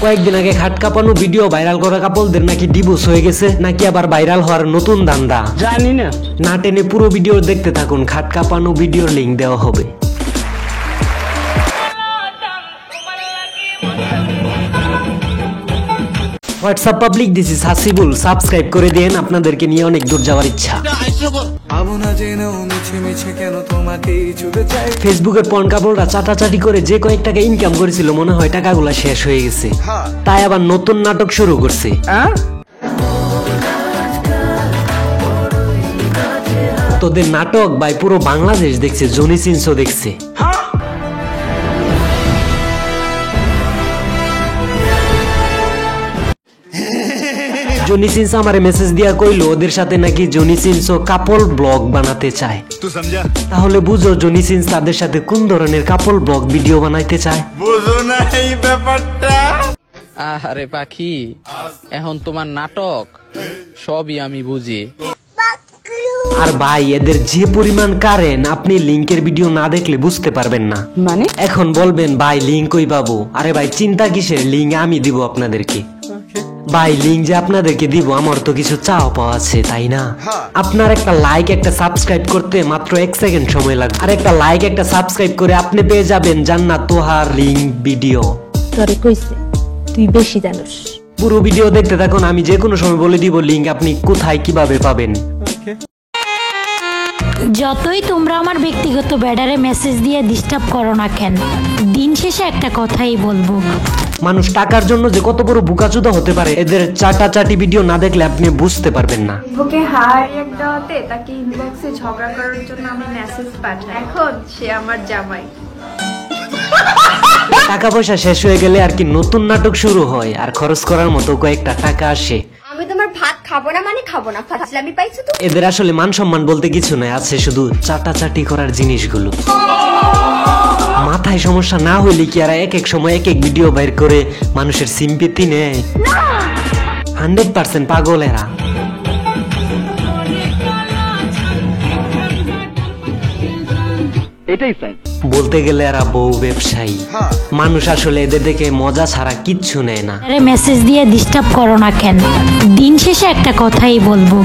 কয়েকদিন আগে খাট কাঁপানো ভিডিও ভাইরাল করা কাপলদের নাকি ডিভোর্স হয়ে গেছে, নাকি আবার ভাইরাল হওয়ার নতুন ধান্দা, জানি না। না টেনে পুরো ভিডিও দেখতে থাকুন, খাট কাঁপানো ভিডিওর লিংক দেওয়া হবে। WhatsApp public, this is Hasibul. Subscribe করে দেন, আপনাদেরকে নিয়ে অনেক দূর যাওয়ার ইচ্ছা। ফেসবুকের পর্ন কাপড়রা চাটাচাটি করে যে কয়েক টাকা ইনকাম করেছিল, মনে হয় টাকাগুলা শেষ হয়ে গেছে, তাই আবার নতুন নাটক শুরু করছে। তোদের নাটক ভাই পুরো বাংলাদেশ দেখছে, জনি সিনসও দেখছে। জনি সিনস আমারে মেসেজ দিয়া কইলো ওদের সাথে নাকি জনি সিনসও কাপল ব্লগ বানাতে চায়। তাহলে বুঝো জনি সিনস তাদের সাথে কোন ধরনের কাপল ব্লগ ভিডিও বানাইতে চায়। বুঝো না এই ব্যাপারটা? আরে পাখি, এখন তোমার নাটক সবই আমি বুঝি। আর ভাই এদের যে পরিমাণ কারেন্ট, আপনি লিংকের ভিডিও না দেখলে বুঝতে পারবেন না। মানে এখন বলবেন ভাই লিংক কই পাবো? আরে ভাই চিন্তা কিসের, লিংক আমি দিব আপনাদেরকে। ভাই লিংক যে আপনাদেরকে দিব, আমার তো কিছু চাও পাওয়া আছে, তাই না? আপনার একটা লাইক একটা সাবস্ক্রাইব করতে মাত্র 1 সেকেন্ড সময় লাগবে, আর একটা লাইক একটা সাবস্ক্রাইব করে আপনি পেয়ে যাবেন জান্নাত তোহার লিংক ভিডিও। তোরে কইছে তুই বেশি জানোস। পুরো ভিডিও দেখতে থাকুন, আমি যে কোনো সময় বলে দিব লিংক আপনি কোথায় কিভাবে পাবেন। যতই তোমরা আমার ব্যক্তিগত ব্যাডারে মেসেজ দিয়ে ডিস্টার্ব করো না কেন, দিন শেষে একটা কথাই বলবো, মানুষ টাকার জন্য যে কত বড় বুকাচুদা হতে পারে, এদের চাটাচাটি ভিডিও না দেখলে আপনি বুঝতে পারবেন না। ওকে হাই একটা হতে তাকে ইনবক্সে ঝগড়া করার জন্য আমি মেসেজ পাঠাই, এখন সে আমার জামাই। টাকা পয়সা শেষ হয়ে গেলে আর কি নতুন নাটক শুরু হয়, আর খরচ করার মতো কয়েকটা টাকা আসে। আমি তোমার ভাত খাবো না মানে খাবো না, ফাজলামি পাইছো তো। এদের আসলে মান সম্মান বলতে কিছু নাই, আছে শুধু চাটাচাটি করার জিনিসগুলো। মাথায় সমস্যা না হইলে কি আর এক এক সময় এক এক ভিডিও বাইর করে মানুষের সিম্পেথি নেয়? 100% পাগল এরা। এটাই ফ্রেন্ড বলতে গেলে এরা বউ ব্যবসায়ী। মানুষ আসলে এদের দেখে মজা ছাড়া কিচ্ছু নেয় না। আরে মেসেজ দিয়ে ডিস্টার্ব করো না কেন, দিন শেষে একটা কথাই বলবো,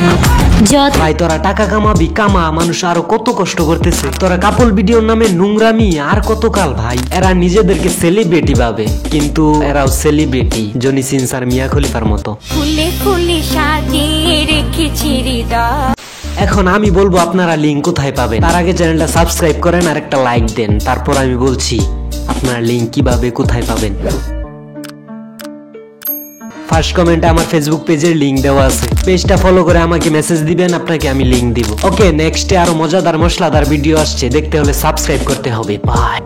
ভাই তোরা টাকা কামাবি কামা, মানুষ আরো কত কষ্ট করতেছে, তোরা কাপল ভিডিওর নামে নোংরামি আর কতকাল ভাই। এরা নিজেদেরকে সেলিব্রিটি ভাবে, কিন্তু এরাও সেলিব্রিটি জনি সিনস আর মিয়া খলিফার মতো। ফুলে ফুলে সাজিয়ে রেখেছি হৃদয়। এখন আমি বলবো আপনারা লিংক কোথায় পাবেন, তার আগে চ্যানেলটা সাবস্ক্রাইব করেন আর একটা লাইক দেন, তারপর আমি বলছি আপনারা লিংক কিভাবে কোথায় পাবেন। ফার্স্ট কমেন্টে আমার ফেসবুক পেজের লিংক দেওয়া আছে, পেজটা ফলো করে আমাকে মেসেজ দিবেন, আপনাকে আমি লিংক দিব। ওকে, নেক্সটে আরো মজাদার মশলাদার ভিডিও আসছে, দেখতে হলে সাবস্ক্রাইব করতে হবে। বাই।